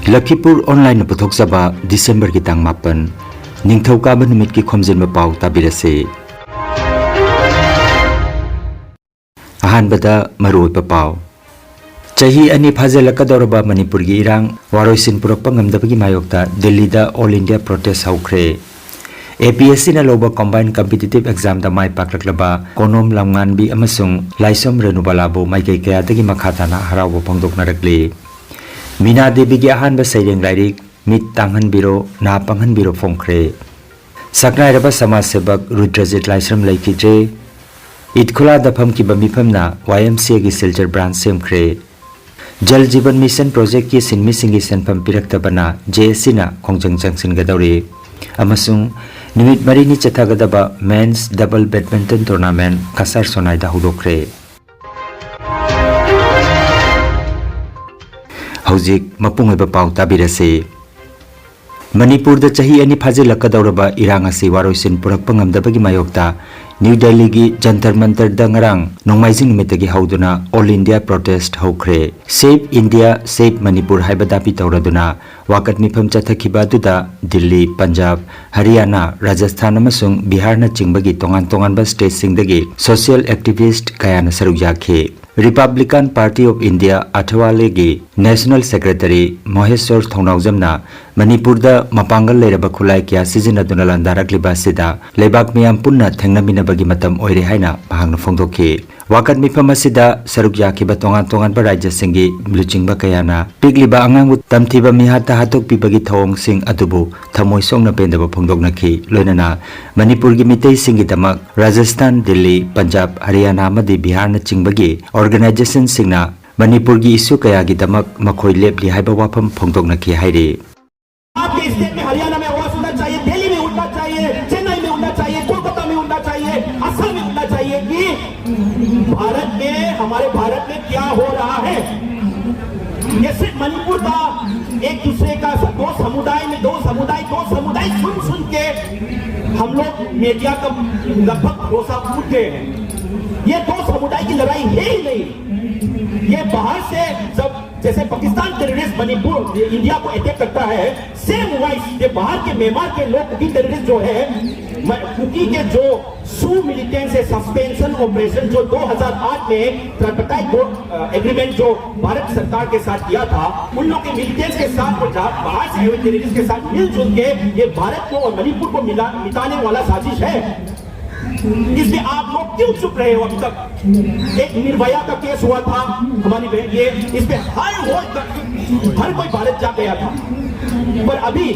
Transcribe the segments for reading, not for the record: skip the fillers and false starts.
Lakhipuronline puthokjaba December ki tang 8 ningthaukaaba numit ki Khomjinba Pao tabirase. Ahanbada maroipa Pao. Chahi ani phajalakadoraba Manipur gi irang waroisin purakpa ngamdabagi mayokta Delhi da All India protest haukre. APSC na loba combined competitive exam da mai paklaklaba konom lamnganbi amasung laisom renubalabo maikai kaya dagi makhatana harawo pangdok narakli. Mina Devi gi ahanba saireng lairik mit tanghan biro na panghan biro phongkhre. Saknai raba samaj sebak Rudrajit Laisram laikitre Itkula da phamkiba mifamna YMCA gi Silchar branch semkhre. Jal Jeevan Mission project ki sinmi singi senpham piraktabana JSC na khongjang sin gadawri. Amasung nimit marini chathagadaba men's double badminton tournament kasar sonai da hudokre. Haujik mapung iba pau tabirase. Manipur da chahi ani phajalakadoraba irang asi waroisin purakpa ngamdabagi mayokta New Delhi gi Jantar Mantar da ngarang nongmaijing numitagi hauduna All India protest haukre. Save India, Save Manipur haibadapi tauraduna wakat mifam chathakiba duda Delhi, Punjab, Haryana, Rajasthan amasung Bihar na chingbagi tongan ba state singdagi social activist kayana saruk yakhe. Republican Party of India Athawale gi National Secretary Maheshwar Thongnaujamna Manipur da mapangal leraba khulai kya sizinaduna landarakliba sida lebak miyam punna thengnamina bagi matam oire haina bahangna phongdokhi. Wakat mifam asida saruk yakhiba tongan ba rajya singi bluchingba kayana pigliba angang tamthiba mihata hatok pibagi thong sing adubu thamoi songna pendaba phongdoknakhi loinana Manipur gi mitei singi damak Rajasthan, Delhi, Punjab, Haryana amadi Bihar na chingbagi organization singna Manipur gi issue kaya gi damak makhoi lepli haiba wafam phongdoknakhi haire. आपके state में हरियाणा में आवाज उठना चाहिए, दिल्ली में उठना चाहिए, चेन्नई में उठना चाहिए, कोलकाता में उठना चाहिए, असम में उठना चाहिए कि भारत में हमारे भारत में क्या हो रहा है। ये सिर्फ मणिपुर का एक दूसरे का दो समुदाय सुन के हम लोग मीडिया का लगभग भरोसा उठ गए हैं। ये दो समुदाय की लड़ाई है ही नहीं। ये बाहर से जब जैसे पाकिस्तान टेररिस्ट मणिपुर इंडिया को अटैक करता है, सेम वाइस ये बाहर के म्यांमार के लोग कुकी टेररिस्ट जो है, कुकी के जो सू मिलिटेंट से सस्पेंशन ऑपरेशन जो 2008 में ट्राइपार्टाइट एग्रीमेंट जो भारत सरकार के साथ किया था, उन लोग के मिलिटेंट्स के साथ और बाहर से आए हुए टेररिस्ट के साथ मिलजुल के ये भारत को और मणिपुर को मिटाने वाला साजिश है। इसमें आप लोग क्यों चुप रहे हो? अब तक एक निर्भया का केस हुआ था हमारी बहन, ये इसमें हर कोई भारत जा गया था, पर अभी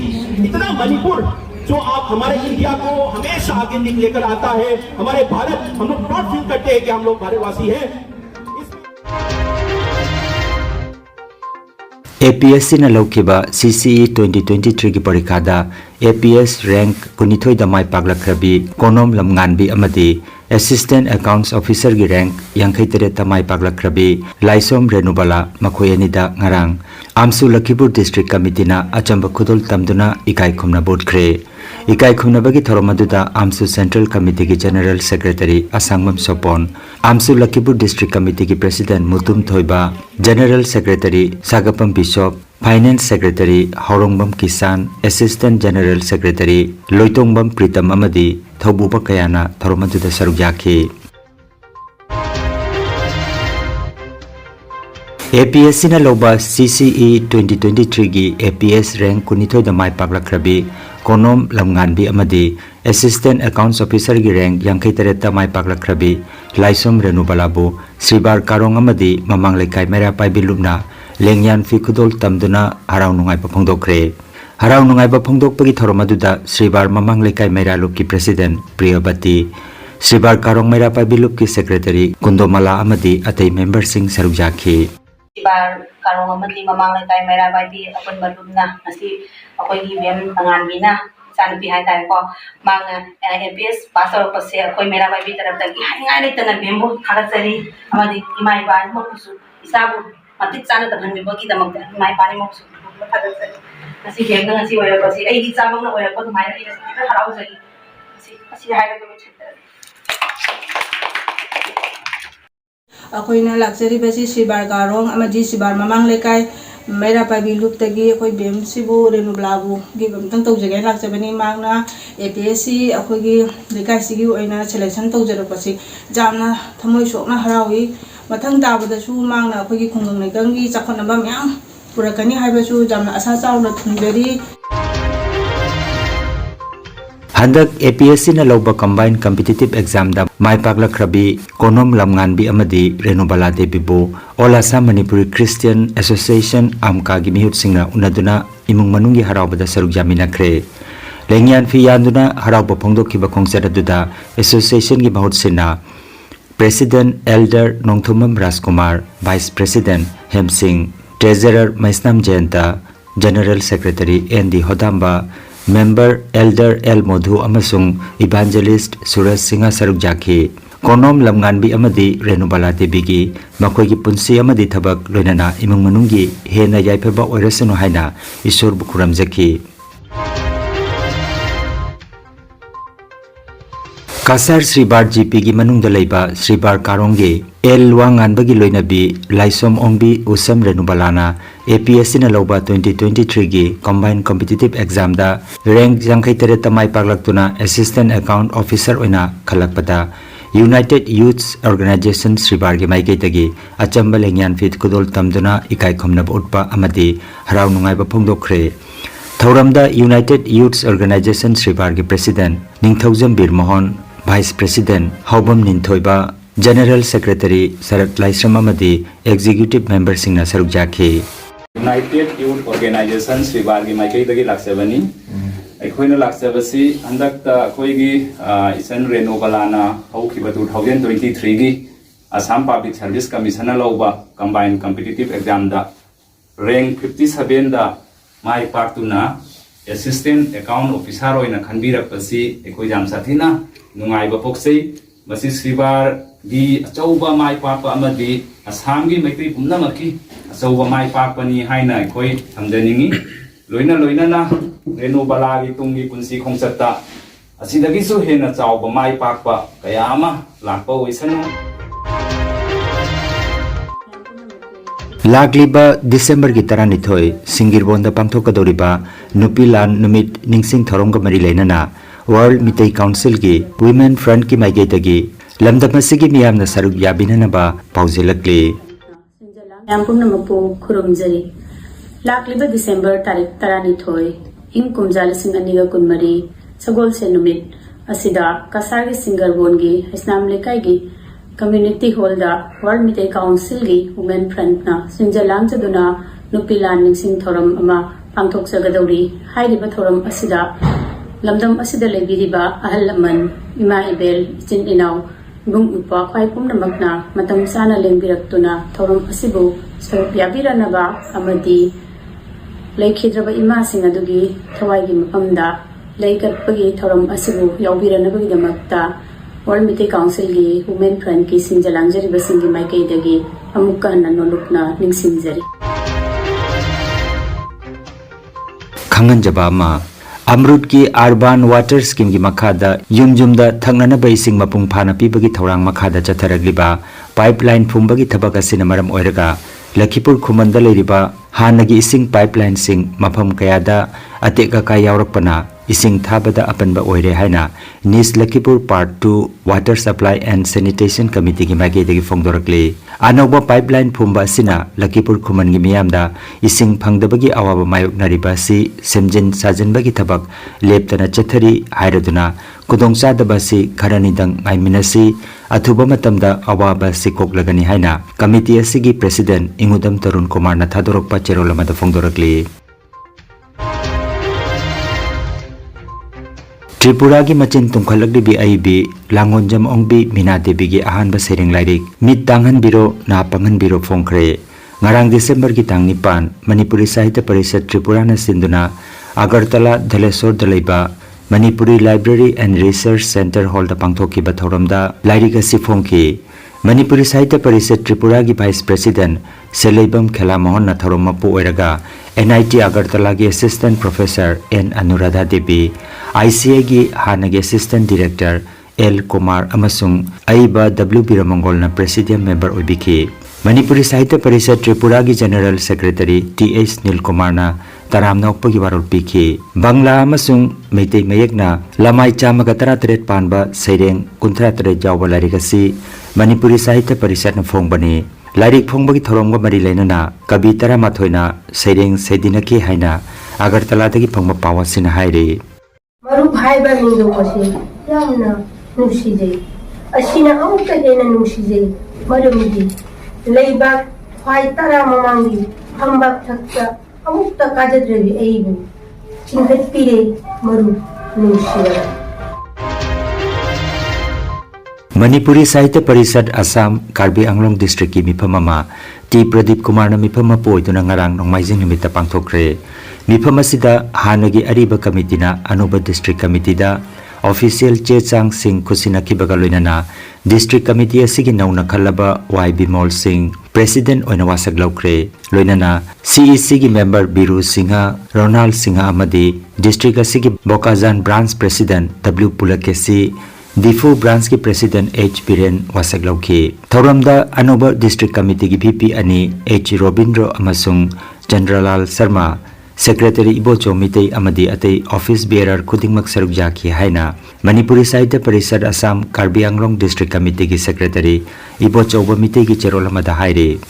इतना मणिपुर जो आप हमारे इंडिया को हमेशा आगे लेकर आता है, हमारे भारत, हम लोग प्राउड फील करते हैं कि हम लोग भारतवासी हैं। APSC na laukiba CCE 2023 ki parikada APS rank kunithoi da mai paglakrabi konom lamnganbi amadi Assistant Accounts Officer gi rank 63 ta mai paglakrabi Laisom Renubala makhoyani da ngarang Amsu Lakhipur District Committee na achamba khudol tamduna ikai khumna board khre. Ikai khumna bagi thoromaduda Amsu Central Committee ki General Secretary Asangmam Sopon, Amsu Lakhipur District Committee ki President Mutum Thoiba, General Secretary Sagapam Bishop, Finance Secretary Horongbam Kisan, Assistant General Secretary Loitongbam Pritam Amadi Thobuba Kayana thoromaduda saruk yakhe. APSC na loba CCE 2023 gi APS rank kunithoi da mai paklakrabi konom lamnganbi amadi Assistant Accounts Officer gi rank 63 ta mai paklakrabi Laisom Renubalabu Sribar Karong amadi mamang lekai mera paibilumna lengyan fi khudol tamduna harau nungai pa phongdokre. Harau nungai pa phongdokpagi thoromaduda Sribar mamang lekai mera luk ki President Priyabati, Sribar Karong mera paibilup ki Secretary Kundomala amadi atay member sing saruk yakhe. Bar karong amati mamang lekay mayra babi apun balum na nasi ako'y gibem tangan na sana pihay tayo ko mga APS pasor ko siya ako'y mayra babi taraptag ihangan ito na bimbo hakasari amadi imay ban mo puso isabot matit sana taban mi bagi damag imay pani mo puso hakasari nasi bem na nasi wala ko si ay di samang na wala ko mayra ina sa haraw sari kasi hayra ko अखोइना लाक्चरीबसी सिबार गारोंग अमदी सिबार ममांग लेकाय मेरा पाबी loop तगी अखोई बेम सिबु रेनुबलाबु गी बमतंग तौजगे लाक्चबनी मांगना APSC अखोगी लेकाई सिगी ओइना selection तौजरपसि जामना थमोय सोकना हरावी मथंग ताबदसु मांगना अखोगी खुंगंग नेगंगी चाखनबा ma'am पुरकनी हाइबसु जामना आशा चावना थुंबेरी हंदक APSC न लौब कंबाइन कॉम्पिटिटिव एग्जाम दा माय पागलखरबी कोनोम लमगानबी अमदी रेणुबाला देबीबो all Assam Manipuri Christian association आमका गी मिहुत सिंगना उनदुना इमुंग मनुंगी हरावबदा सरुक जामिनाख्रे लेंगियान फी यानदुना हरावब फोंदोखिबा खोंगसेर अदुदा एसोसिएशन गी महूत सिना president elder Nongthombam Rajkumar vice president Hemsingh treasurer Maisnam Jayanta general secretary ND Hodamba member elder L Madhu अमसुंग इवांजलिस्ट सूरज सिंह सरुक जाखी कोनोम लमगानबी अमदी रेणुबाला देबीगी मखोइगी पुंसी अमदी थबक लोइनाना इमुंग मनुंगी हेना याइफबा ओइरसनु हाइना ईश्वर बुखुरमजखी कासार श्रीबार जीपी की मनुंग लेबा श्रीबार कारोंगे एल लुआंगानबगी लोइनबी लाइसोम ओंबी उसम रेणुबालाना APSC न लौबा 2023 की कंबाइन कॉम्पिटिटिव एग्जाम दा रैंक जंखै तरे तमाय पागलक्तुना असिस्टेंट अकाउंट ऑफिसर ओइना खलकपदा यूनाइटेड यूथ्स ऑर्गेनाइजेशन श्रीबार के माइकेतगी अचंबा लेंगियान फिट कुदोल तमदुना इकाई खमनब उटपा अमदी हराव नुंगाइबा फोंदोखरे थौरमदा यूनाइटेड यूथ्स ऑर्गेनाइजेशन श्रीबार के president Ningthoujam Bir Mohan vice president Haobam Ningthoiba general secretary Sharad Laishram अमदी एग्जीक्यूटिव मेंबर सिंगना सरुक जाखी यूनाइटेड यूथ ऑर्गेनाइजेशन श्रीबार की माइकेतगी लाक्सेबनी अखोइना लाक्सेबसी हंदकता अखोइगी इसन रेणुबालाना हौखिबा 2023 की असम पब्लिक सर्विस कमीशन लौबा कंबाइन कॉम्पिटिटिव एग्जाम दा रैंक 57 दा माइ पाक्तुना असिस्टेंट अकाउंट ऑफिसर ओइना खनबिरकपसी अखोइ जाम साथिना नुंगाइबा पोक्सै मसी श्रीबार गी अचौबा माइ पाप अमदी असम की मैत्री पुनमकी अचौबा माइ पापनी हाइना अखोइ थमजनिंगी लोइना लोइना रेणुबाला की तुंगी पुंसी खोंगचत्ता असिदगिसु हेना चावबा माइ पापा कया अमा लाकपा ओइसनु लागलीबा दिसंबर की तरह सिंगिरबोंदा पांथोकदौरिबा नुपीलान नुमित निंगसिंग थौरंग मरी लेना वर्ल्ड मितई काउंसिल की वुमेन फ्रंट की माइकेतगी लमदमसिगी मियामना सरुक याबिननबा पाउजेलकले यामपुनमपो खुरुमजरी लाकलिबा दिसंबर तारीख 12 इंग कुमजालिसिंग अनिगा कुनमरी सगोल से नुमित असिदा कसारगी सिंगरबोनगी इस्लाम लेकाईगी कम्युनिटी हॉल दा वर्ल्ड मितई काउंसिल की वुमेन फ्रंट ना सिंजलांग जदुना नुपीलान निंगसिंग थौरम अमा पांथोकजगदौरी हाइरिबा थौरम असिदा लमदम असिदा लेबिरिबा अहल लमन इमा इबेल इचिन इनाव बुंग उपा ख्वाई पुमनमकना मतम साना लेंबिरक्तुना थौरम असिबु सरुप याबिरनबा अमदी लेखिद्रबा इमा सिंग अदुगी थवाईगी मफमदा लेकरपगी थौरम असिबु याबिरनबगिदमक्ता वर्ल्ड मितई काउंसिल की वुमेन फ्रंट की सिंजलांजरिबा सिंगी माइकेदगी अमुक्का हन्ना नोलुकना निंगसिंजरी खंगनजबा मा अमृत की अर्बन वाटर स्कीम की मखादा युमजुमदा थंगनब इसिंग मपुंग फाना पीबगी थौरांग मखादा चथरगलिबा पाइपलाइन फुंबगी थबक असिना मरम ओइरगा लखीपुर खुमंदा लेरिबा हानगी इसिंग पाइपलाइन सिंग मफम कयादा अतेका का यावरकपना इसिंग थाबदा अपनबा ओइरे हाइना निस Lakhipur part 2 water supply and sanitation committee की माइकेदगी फोंदोरकले अनौबा पाइपलाइन फुंबा असिना लखीपुर खुमनगी मियामदा इसिंग फंगदबगी अवाबा मायोकनारिबा सि सेमजिन साजनबगी थबक लेप्तना चथरी हाइरदुना कुदोंचादबा सि खरनिदंग आइमिनसी अथुबा मतमदा अवाबा सि कोकलगनी हाइना कमिटी असिगी प्रेसिडेंट इंगुदम तरुण कुमार ना थादोरकपा चेरोलमदा फोंदोरकले त्रिपुरा की मचिन तुम्खलकदिबी आईबी लांगोंजम ओंबी मीना देवी की अहानबा सेरिंग लाइरिक मित तांगन बिरो ना पंगन बिरो फोंखरे ngarang Desember की तांग निपान मणिपुरी साहित्य परिषद त्रिपुरा न सिंधुना अगरतला धलेश्वर दलेबा Manipuri library and research centre hall दा पांगथोकी बथौरमदा लाइरिक असि फोंखी मणिपुरी साहित्य परिषद त्रिपुरा की वाइस प्रेसिडेंट सेलेबम खेला मोहन न थौरम मपु ओइरगा NIT अगरतला की assistant professor N Anuradha Devi ICA की हानगी असिस्टेंट डायरेक्टर L कुमार अमसुंग आइबा W बिरमंगोल न प्रेसिडियम मेंबर ओइबिखी Manipuri Sahitya Parishad Tripura gi General Secretary T.H. Nilkumarna taramna okpagi warol piki Bangla amasung Meitei Mayekna lamai chamaga 33 panba seireng 33 jawba larik asi Manipuri Sahitya Parishad na phongbani larik phongbagi thoromga mari leinana kabi 13 na seireng seidinaki haina Agartala dagi phongba pawa sina haire Maru bhai ba mindo kasi yamna nusijay asina amukta hena nusijay marumidi leibak phai tara mamangi hambak thakta amukta kajadrevi aibu chinghat pire maru nusira Manipuri Sahitya Parishad Assam Karbi Anglong District ki miphamama T Pradeep Kumar na miphamma poiduna ngarang nongmaijing nimita pangthokre miphamma sida hanagi ariba committee na Anuba District Committee da official che chang sing khusina kibaga loinana district committee asigi nauna khalaba Y Bimol Singh president oina wasak laukre loinana CEC gi member Biru Singha Ronald Singha amadi district asigi Bokazan branch president W Pulakesi Difu branch ki president H Biren wasak lauki thoramda Anuba district committee gi VP ani H Robindro amasung Chandralal Sharma Secretary Ibo Chomitei amadi atei office bearer khudingmak saruk jaki haina Manipuri Sahitya Parishad Assam Karbi Anglong District Committee gi Secretary Ibo Choba mitei gi cherol amada haire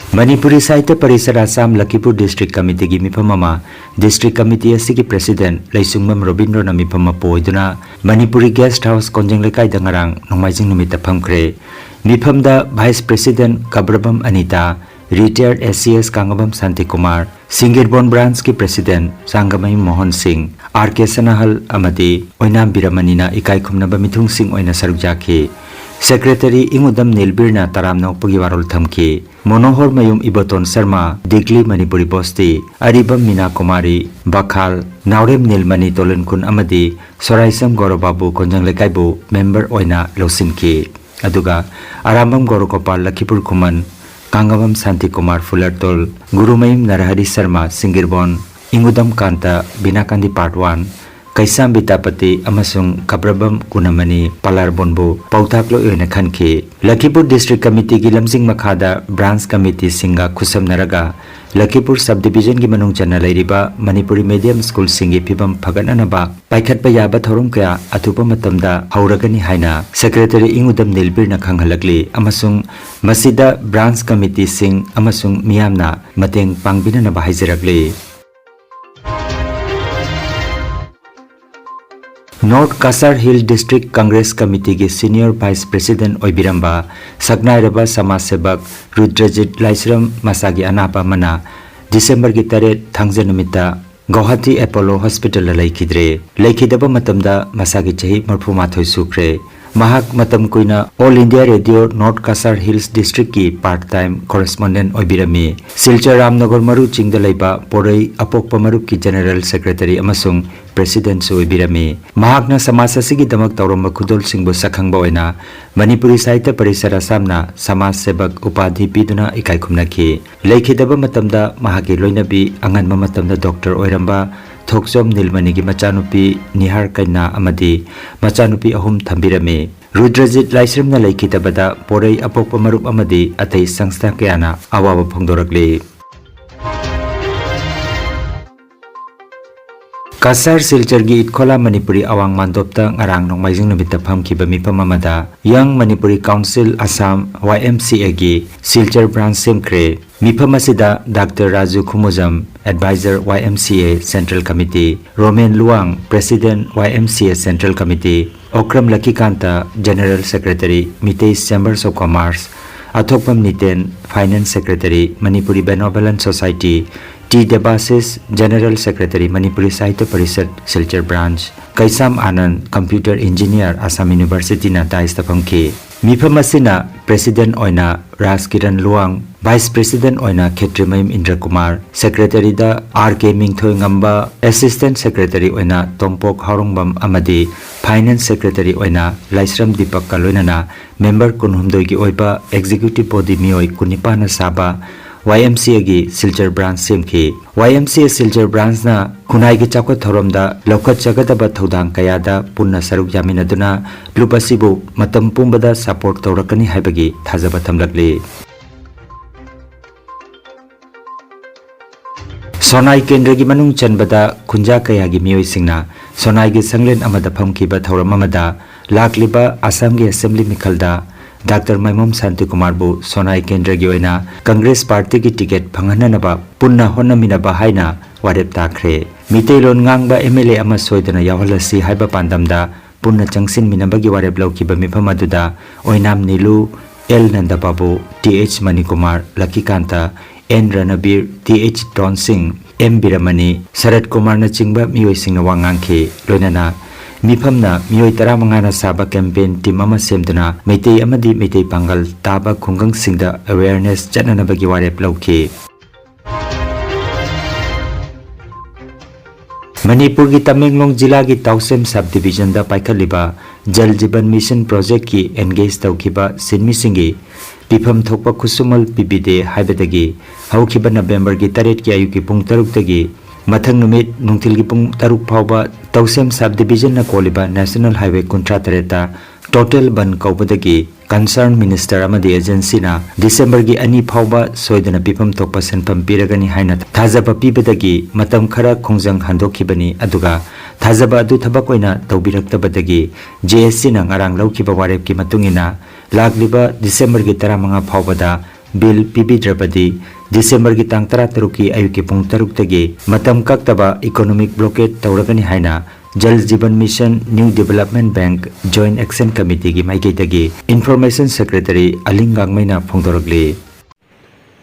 Manipuri Sahitya Parishad Assam Lakhipur District Committee gi miphamama District Committee asigi President Laisungmam Robindro na miphamma poiduna Manipuri Guest House Konjeng Lekai dangarang nongmaijing numita phamkre Miphamda Vice President Kabrabam Anita Retired SCS Kangabam Santi Kumar Singirbon Branch ki President Sangamai Mohan Singh R.K. Sanahal Amadi Oinam Biramanina Ikai Khumnaba Mithung Singh Oina Sarukjaki Secretary Ingudam Nilbirna Taramna Upagi Warol Thamki Monohor Mayum Iboton Sharma Digli Manipuri Bosti Aribam Mina Kumari Bakhal Naurem Nilmani Tolenkun Amadi Soraisam Gorobabu Konjang Lekaibu Member Oina Losinki Aduga Arambam Gorokopal Lakhipur Kuman Kangabam Santi Kumar Fulartol Gurumayim Narahari Sharma Singirbon Ingudam Kanta Binakandi Part 1 Kaisam Bitapati Amasung Kabrabam Kunamani Palar Bonbo Pautaklo Yoina Khanki Lakhipur District Committee gi Lamjing Makhada Branch Committee Singa Khusam Naraga Lakhipur Subdivision gi Manung Chana Lairiba Manipuri Medium School Singi Pibam Phagananaba Paikhatpa Yaba Thorum Kaya Athupa Matamda Hauragani Haina Secretary Ingudam Nilbirna Khanghalakli Amasung Masida Branch Committee Sing Amasung Miyamna Mateng Pangbinanaba Haijarakli North Kasar Hill District Congress Committee ki Senior Vice President Oibiramba Saknairaba Samaj Sebak Rudrajit Laisram Masagi Anapa Mana December ki 3 Thangja numita Guwahati Apollo Hospital la laikidaba matamda masagi chahi marphumathoi sukre Mahak matam kuina All India Radio North Kasar Hills District ki part-time correspondent oibirami Silchar Ramnagar Maru Chingda laiba Porei Apokpa Marup ki General Secretary amasung President su oibirami Mahakna samaj asigi damak tawramba khudol singbo sakhangba oina Manipuri Sahitya Parishad Assamna Samaj Sebak Upadhi piduna ikai khumnaki laikidaba matamda mahaki loinabi anganma matamda doctor oiramba Thoksom Nilmani gi machanupi Nihar Kaina amadi machanupi ahum thambirami Rudrajit Laisramna laikidabada Porei Apokpa Marup amadi atai sangstha kayana awaba phongdorakli Kasar Silchar gi Itkhola Manipuri Awang Mandopta ngarang nongmaijing numita phamkiba mifam amada Young Manipuri Council Assam YMCA gi Silchar branch semkre mifam asida Dr. Raju Khumujam Advisor YMCA Central Committee Romain Luang President YMCA Central Committee Okram Lakikanta General Secretary Miteis Chambers of Commerce Athokpam Niten Finance Secretary Manipuri Benevolent Society T. Debasis General Secretary Manipuri Sahitya Parishad Silchar Branch Kaisam Anand Computer Engineer Assam University na Daistapamki Mifam asina President Oina Raskiran Luang Vice President Oina Khetrimayim Indra Kumar Secretary da R.K. Mingthoi Ngamba Assistant Secretary Oina Tompok Harongbam Amadi Finance Secretary Oina Laisram Deepak Kaloinana Member Kunhumdoi gi Oiba Executive Body Mioi Kunipana Saba YMCA gi Silchar branch semki YMCA Silchar branch na khunai gi chakwa thoromda lokhat chagadaba thodang kayada punna saruk yaminaduna lupasibu matam pumbada support tawrakani haibagi thajaba thamlakli Sonai Kendra gi manung chanbada khunja kaya gi mioi singna Sonai gi sanglen amada phamkiba thoram amada lakliba Assam gi assembly mikhalda Dr. Maimom Santi Kumar bu Sonai Kendra gi oina Congress party gi ticket phanghananaba punna honnaminaba haina warep takhre miteilon ngangba MLA ama soidana yawhalasi haiba pandamda punna changsin minabagi warep laukiba mifamaduda oinam Nilu L Nandababu TH Manikumar Lakikanta N Ranabir TH Don Singh M Biramani Sarat Kumar na chingba mioi singna wangangkhe loinana mifamna mioi 15 na saba campaign team ama semduna meitei amadi meitei pangal taba khungang singda awareness chananabagi warep lauke Manipur ki Tamenglong Jila ki Tausem subdivision da paikhaliba Jal Jiban Mission project ki engage tawkiba sinmi singi Pifam thokpa kusumal PBD haibadagi haukiba November ki 8 ki ayuki pung 3 tagi mathang numit nungtil ki pung 3 phawba Tausem subdivision na koliba National Highway Kuntra Tareta total ban kaubadagi concerned minister amadi agency na December ki ani phawba soidana pifam thokpa senpam piragani haina thajaba pibadagi matam khara khongjang handokhibani aduga thajaba adu thabak oina tawbiraktabadagi JSC na ngarang laukiba warep ki matungina lagliba December ki 15 phawbada bill pibidrabadi December ki tang 13 ki ayuki pung 3 tagi matam kaktaba economic blockade tawragani haina Jal Jiban Mission New Development Bank Joint Action Committee ki maiketagi Information Secretary Alingang Maina phongdoragli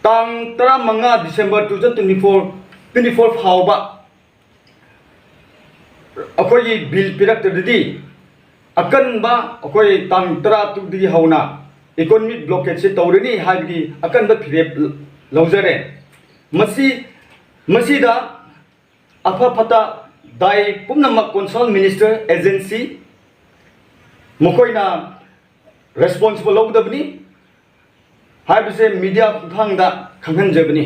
tang 15 December 2024 phawba akoi bill piraktadidi akanba akoi tang 12 digi hauna economic blockade se tawrani haigi akanba phirep laujare masida afa phata dai pumnamak concerned minister agency mokoina responsible logdabni haibse media khangda khanghanjabni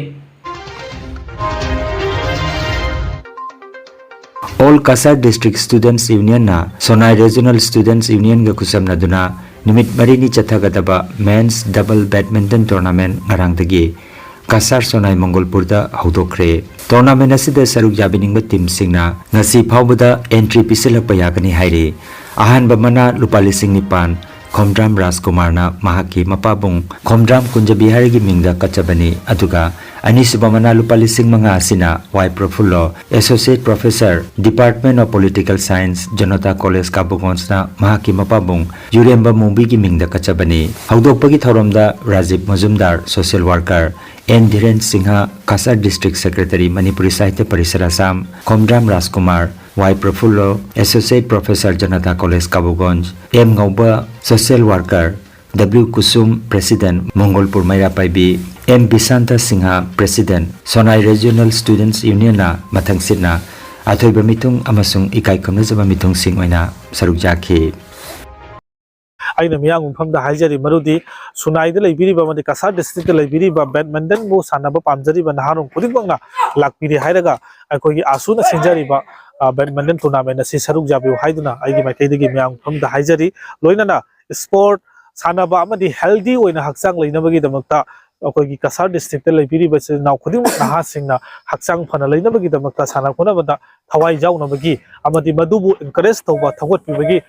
All Kasar District Students Union na Sonai Regional Students Union ga kusamna duna nimit marini chathagadaba men's double badminton tournament ngarangdagi Kasar Sonai Mongolpur da haudokre tournament asida saruk yabiningba team singna ngasi phawbada entry pisilakpa yakani haire ahanba mana lupa lising nipan Khomjam Rajkumar na mahaki mapabung Khomjam Kunjabihari gi mingda kachabani aduga anisuba mana lupa lising mga asina Y Profulo Associate Professor Department of Political Science Janata College Kabugons na mahaki mapabung Yuremba Mumbi gi mingda kachabani haudokpagi thoromda Rajiv Majumdar Social Worker N. Dhiren Singha Kasar District Secretary Manipuri Sahitya Parishad Assam Khomjam Rajkumar Y. Profulo Associate Professor Janata College Kabugonj M. Ngauba Social Worker W. Kusum President Mongolpur Mairapaibi M. Bisanta Singha President Sonai Regional Students Union na mathang sitna athoiba mitung amasung ikai kamnajaba mitung sing oina saruk jakhi aina miyang umpham da haijari marudi sunai da leibiri ba mani Kasar district da leibiri ba badminton bu sanaba pamjari ba naharung kudibangna lakpiri hairaga akogi asuna sinjari ba badminton tournament asi saruk jabiu haiduna aigi maikaidagi miyang umpham da haijari loinana sport sanaba amadi healthy oina hakchang leinabagi damakta akogi Kasar district da leibiri ba naw khudimuk naha singna hakchang phana leinabagi damakta sana khona bada thawai jaunabagi amadi madubu encourage tawba thawat pibagi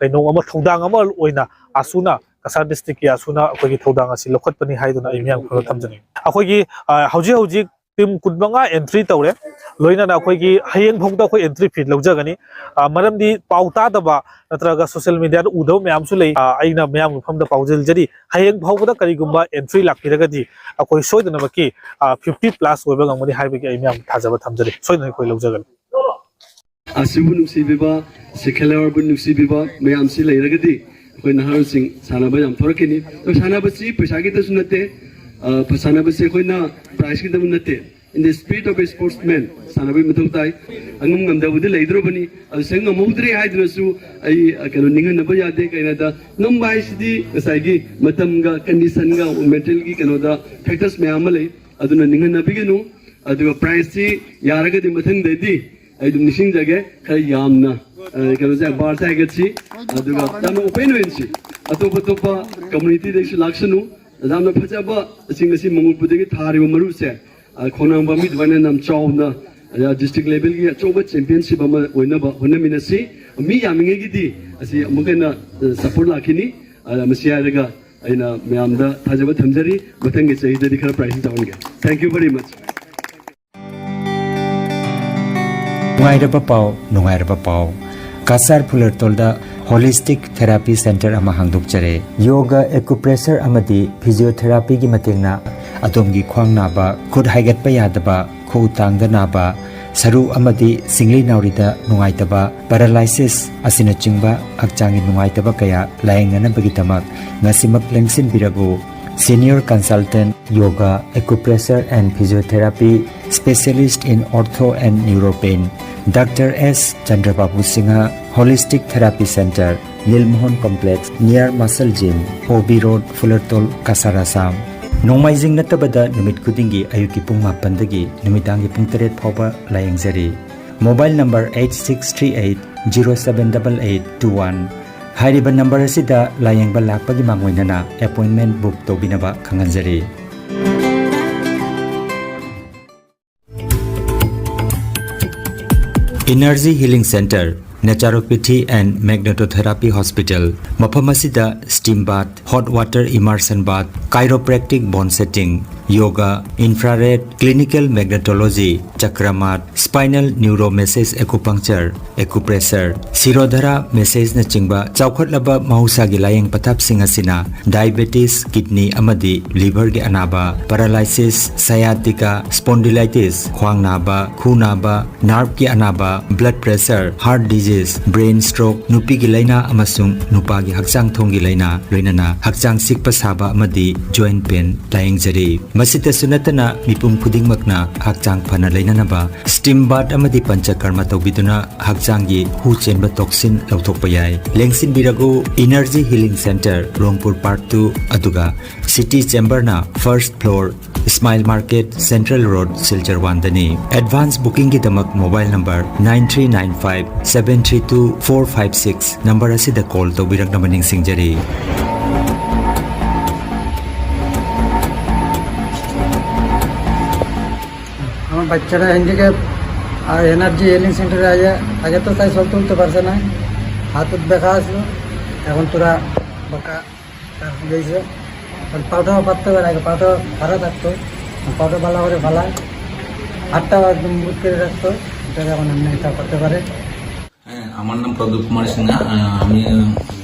kaino ama thodang ama oina asuna Kasar district ki asuna akogi thodang asi lokhat pani haiduna imyang phalo thamjani akogi hauji team kudbanga entry tawre loina na akogi hayeng phongda akoi entry fee lawjagani maramdi pauta daba natraga social media da udaw myam su lei aina myam phomda paujil jari hayeng phawda karigumba entry lakpiragadi akoi soidana baki 50 plus oiba ngmani haibagi imyam thajaba thamjari soidana akoi lawjagani asibu nungsibiba sikhelawar bu nungsibiba mayam si leiragadi akoi nahar sing sanaba yam thorakini to sanaba si paisa gi da sunate sanaba si akoi na prize gi da munate in the spirit of a sportsman sanaba mathau tai angum ngamda budi leidrobani aseng amudri haidnasu ai kano ningan naba yade kaina da ngam bai sidi asai gi matam ga condition ga mental gi kano da factors mayam lei aduna ningan na bigenu aduga price si yaraga di mathang dedi aidum nising jage khar yamna kano ja bar sa gachi aduga tama open wensi atopa topa community de su laksanu zamna phajaba singasi mangulpur de thari maru se khonang ba mi dwana nam chawna district level gi choba championship ama oina ba hona minasi mi yaminge gi di asi amukena support lakhini masiya daga aina mayamda thajaba thamjari mathang gi chahi de khara prize jawnge thank you very much Nungairaba Pao Kasar Pulertolda Holistic Therapy Center ama hangdokjare yoga acupressure amadi physiotherapy gi matengna adomgi khwang naba khud haigatpa yadaba khu tangda naba saru amadi singli naurida nungaitaba paralysis asina chingba hakchangi nungaitaba kaya laengana bagitamak ngasimak lengsin birago Senior Consultant Yoga Acupressure and Physiotherapy Specialist in Ortho and Neuropain Dr. S. Chandrababu Singha Holistic Therapy Center Lilmohon Complex near Muscle Gym OB Road Fullertol Kasarasam Nomaizing natabada numit kudingi ayuki pung mapandagi numitangi pung 8 phawba layengzari Mobile number 8638078821 Hairiba number asida layengba lakpagi mangoinana appointment book tobinaba khanganjari Energy Healing Center Naturopathy and Magnetotherapy Hospital Mapamasida Steam Bath Hot Water Immersion Bath Chiropractic Bone Setting Yoga Infrared Clinical Magnetology Chakramat Spinal Neuro Massage Acupuncture Acupressure Sirodhara Massage na chingba chawkhatlaba mahusagi layeng pathap singasina diabetes kidney amadi liver gi anaba paralysis sciatica spondylitis khwang naba khu naba nerve gi anaba blood pressure heart disease brain stroke nupi gi laina amasung nupa gi hakchang thong gi laina loinana hakchang sikpa saba amadi joint pain layeng jari masita sunatana mipum khudingmakna hakchang phana lainanaba steam bath amadi panchakarma tobiduna hakchang gi hu chenba toxin lauthokpa yai lengsin birago Energy Healing Center Rongpur Park 2 aduga City Chamber na first floor Smile Market Central Road Silchar Wandani advance booking gi damak mobile number 9395732456 number asida call tobirak namaning singjari আমার বাচ্চারা handicap আর energy healing সেন্টারে আগে তো তাই সব তুলতে পারছে না হাতত ব্যথা আসলো এখন তোরা বাঁকা গেছে পাউটাও পাততে পারে আগে পাউটা ভাড়া থাকতো পাউটা ভালো করে ভালায় হাতটাও একদম বুট করে রাখতো এটা এখন এমনি এটা করতে পারে হ্যাঁ আমার নাম প্রদীপ কুমার সিনহা আমি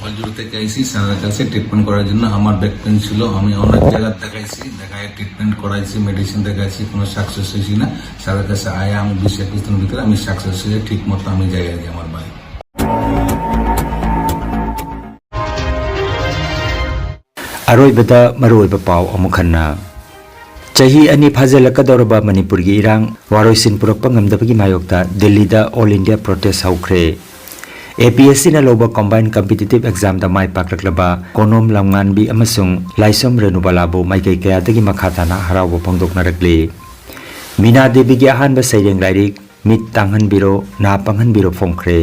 বলজুর থেকে আইসি স্যারের কাছে ট্রিটমেন্ট করার জন্য আমার ব্যাক পেন ছিল আমি অনেক জায়গায় দেখাইছি দেখায় ট্রিটমেন্ট করাইছি মেডিসিন দেখাইছি কোনো সাকসেস হয়েছি না স্যারের কাছে আয়া আমি 20-21 দিনের ভিতরে আমি সাকসেস হয়ে ঠিক মতো আমি যাই আর কি আমার বাড়ি Aroibada maroiba pau amukhanna Chahi ani phajalakadorba Manipur gi irang waroisin purakpa ngamdabagi mayokta Delhi da All India protest haukre APSC na loba combined competitive exam da mai paklaklaba konom lamnganbi amasung laisom renubalabu maikai kaya dagi makhatana harawa phangdokna rakli Mina Devi gi ahanba saireng lairik mit tanghan biro na panghan biro phongkre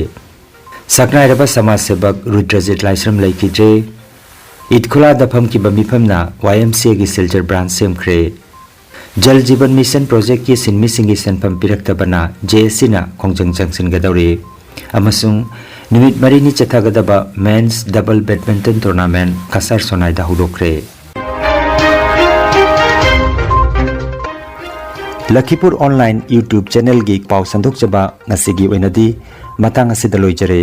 Saknai raba samaj sebak Rudrajit Laisram laikidre Itkula da pham ki bami phamna YMCA gi Silchar branch semkhre Jal Jeevan Mission project ki sinmi singi sanpham pirakta bana JSC na khongjang jangsin gadawri amasung nimit marini chathagadaba men's double badminton tournament kasar sonai da hudokre Lakhipur online YouTube channel gi pau sandok jaba ngasigi oinadi matang asida loijare